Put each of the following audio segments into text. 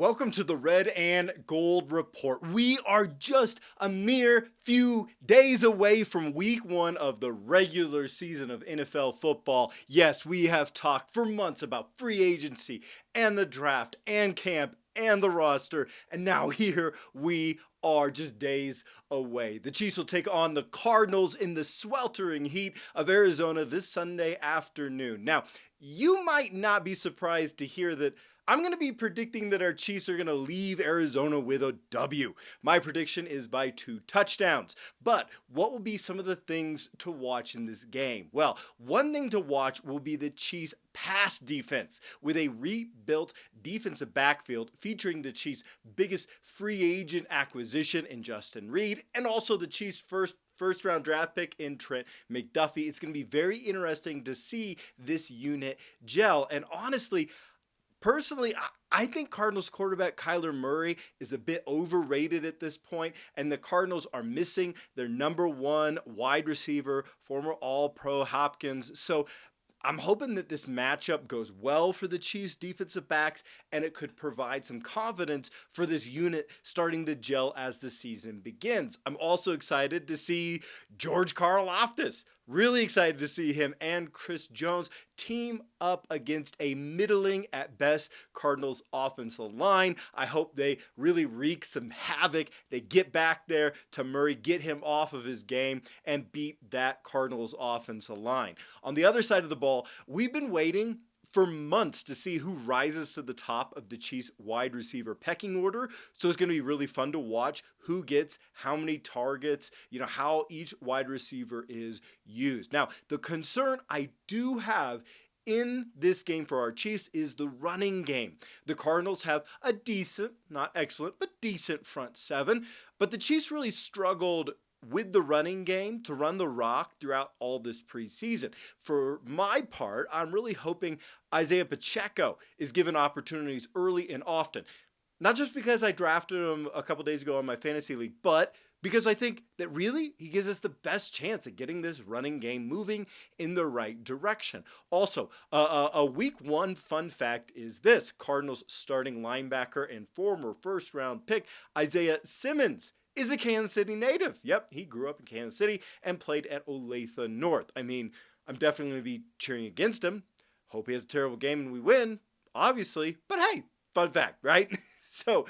Welcome to the Red and Gold Report. We are just a mere few days away from week one of the regular season of NFL football. Yes, we have talked for months about free agency and the draft and camp and the roster, and now here we are just days away. The Chiefs will take on the Cardinals in the sweltering heat of Arizona this Sunday afternoon. Now, you might not be surprised to hear that I'm going to be predicting that our Chiefs are going to leave Arizona with a W. My prediction is by 2 touchdowns. But what will be some of the things to watch in this game? Well, one thing to watch will be the Chiefs' pass defense with a rebuilt defensive backfield featuring the Chiefs' biggest free agent acquisition in Justin Reid and also the Chiefs' first round draft pick in Trent McDuffie. It's going to be very interesting to see this unit gel. And honestly, personally, I think Cardinals quarterback Kyler Murray is a bit overrated at this point, and the Cardinals are missing their number one wide receiver, former All Pro Hopkins. So I'm hoping that this matchup goes well for the Chiefs defensive backs and it could provide some confidence for this unit starting to gel as the season begins. I'm also excited to see George Karlaftis. Really excited to see him and Chris Jones team up against a middling at best Cardinals offensive line. I hope they really wreak some havoc. They get back there to Murray, get him off of his game, and beat that Cardinals offensive line. On the other side of the ball, we've been waiting for months to see who rises to the top of the Chiefs wide receiver pecking order. So it's going to be really fun to watch who gets how many targets, how each wide receiver is used. Now, the concern I do have in this game for our Chiefs is the running game. The Cardinals have a decent, not excellent, but decent front seven, but the Chiefs really struggled with the running game to run the rock throughout all this preseason. For my part, I'm really hoping Isaiah Pacheco is given opportunities early and often. Not just because I drafted him a couple days ago in my fantasy league, but because I think that really he gives us the best chance at getting this running game moving in the right direction. Also, a week one fun fact is this: Cardinals starting linebacker and former first round pick Isaiah Simmons is a Kansas City native. Yep, he grew up in Kansas City and played at Olathe North. I mean, I'm definitely going to be cheering against him. Hope he has a terrible game and we win, obviously. But hey, fun fact, right? So,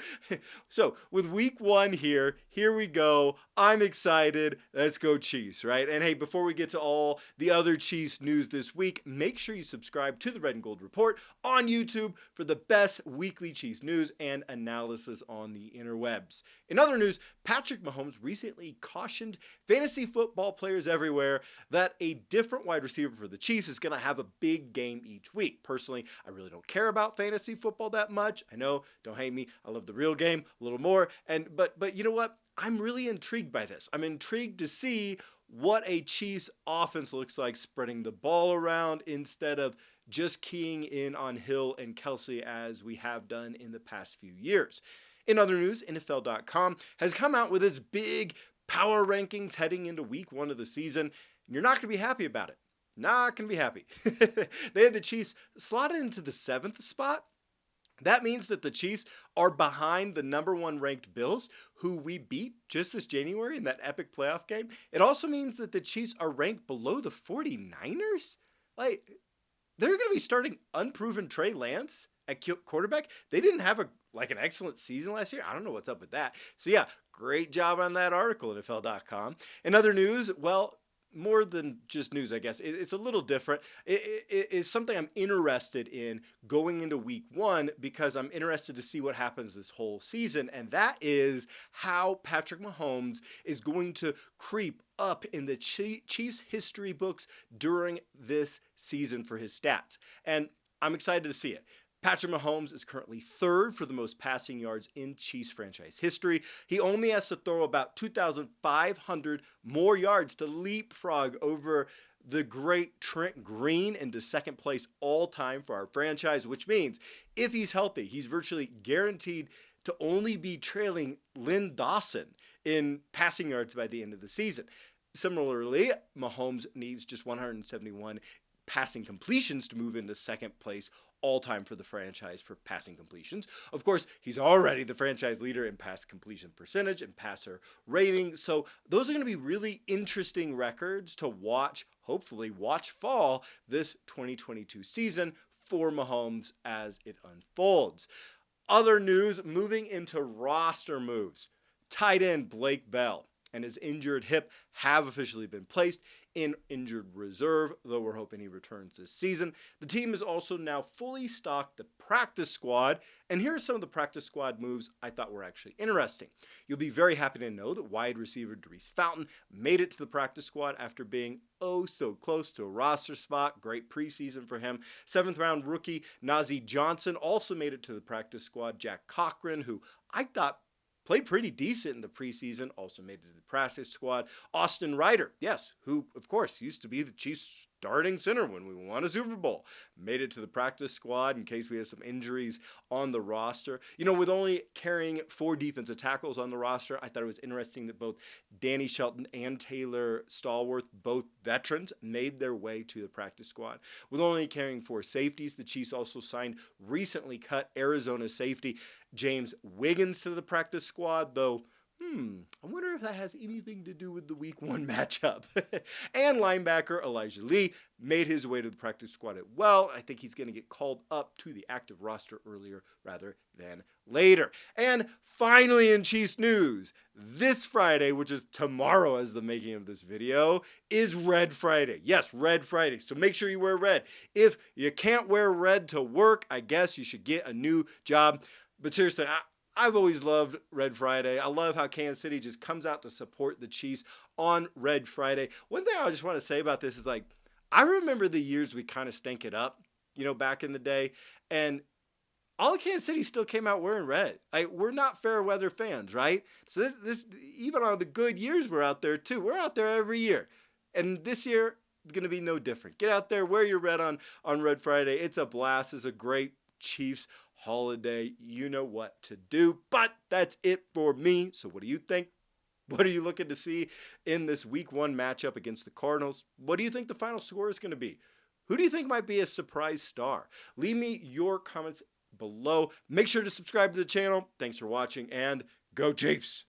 so with week one here we go. I'm excited. Let's go Chiefs, right? And hey, before we get to all the other Chiefs news this week, make sure you subscribe to the Red and Gold Report on YouTube for the best weekly Chiefs news and analysis on the interwebs. In other news, Patrick Mahomes recently cautioned fantasy football players everywhere that a different wide receiver for the Chiefs is going to have a big game each week. Personally, I really don't care about fantasy football that much. I know, don't hate me. I love the real game a little more. But you know what? I'm really intrigued by this. I'm intrigued to see what a Chiefs offense looks like spreading the ball around instead of just keying in on Hill and Kelsey as we have done in the past few years. In other news, NFL.com has come out with its big power rankings heading into week one of the season, and you're not going to be happy about it. Not going to be happy. They had the Chiefs slotted into the 7th spot. That means that the Chiefs are behind the number one ranked Bills, who we beat just this January in that epic playoff game. It also means that the Chiefs are ranked below the 49ers. Like, they're going to be starting unproven Trey Lance at quarterback. They didn't have an excellent season last year. I don't know what's up with that. So yeah, great job on that article, NFL.com. In other news, well, more than just news, I guess. It's a little different. It's something I'm interested in going into week one because I'm interested to see what happens this whole season. And that is how Patrick Mahomes is going to creep up in the Chiefs history books during this season for his stats. And I'm excited to see it. Patrick Mahomes is currently 3rd for the most passing yards in Chiefs franchise history. He only has to throw about 2,500 more yards to leapfrog over the great Trent Green into 2nd place all time for our franchise, which means if he's healthy, he's virtually guaranteed to only be trailing Lynn Dawson in passing yards by the end of the season. Similarly, Mahomes needs just 171 passing completions to move into 2nd place all time for the franchise for passing completions. Of course, he's already the franchise leader in pass completion percentage and passer rating. So those are going to be really interesting records to watch, hopefully watch fall this 2022 season for Mahomes as it unfolds. Other news, moving into roster moves. Tight end Blake Bell and his injured hip have officially been placed in injured reserve, though we're hoping he returns this season. The team has also now fully stocked the practice squad, and here are some of the practice squad moves I thought were actually interesting. You'll be very happy to know that wide receiver Darius Fountain made it to the practice squad after being oh so close to a roster spot. Great preseason for him. 7th round rookie Najee Johnson also made it to the practice squad. Jack Cochran, who I thought played pretty decent in the preseason, also made it to the practice squad. Austin Ryder, yes, who, of course, used to be the Chiefs' starting center when we won a Super Bowl, made it to the practice squad in case we had some injuries on the roster. You know, with only carrying 4 defensive tackles on the roster, I thought it was interesting that both Danny Shelton and Taylor Stallworth, both veterans, made their way to the practice squad. With only carrying 4 safeties, the Chiefs also signed recently cut Arizona safety James Wiggins to the practice squad, though I wonder if that has anything to do with the week 1 matchup. And linebacker Elijah Lee made his way to the practice squad as well. I think he's going to get called up to the active roster earlier rather than later. And finally, in Chiefs news, this Friday, which is tomorrow as the making of this video, is Red Friday. Yes, Red Friday. So make sure you wear red. If you can't wear red to work, I guess you should get a new job. But seriously, I've always loved Red Friday. I love how Kansas City just comes out to support the Chiefs on Red Friday. One thing I just want to say about this is, like, I remember the years we kind of stank it up, you know, back in the day. And all of Kansas City still came out wearing red. Like, we're not fair weather fans, right? So this even on the good years, we're out there too. We're out there every year. And this year, it's going to be no different. Get out there, wear your red on Red Friday. It's a blast. It's a great Chiefs holiday. You know what to do. But that's it for me. So what do you think? What are you looking to see in this week 1 matchup against the Cardinals? What do you think the final score is going to be? Who do you think might be a surprise star? Leave me your comments below. Make sure to subscribe to the channel. Thanks for watching, and go Chiefs!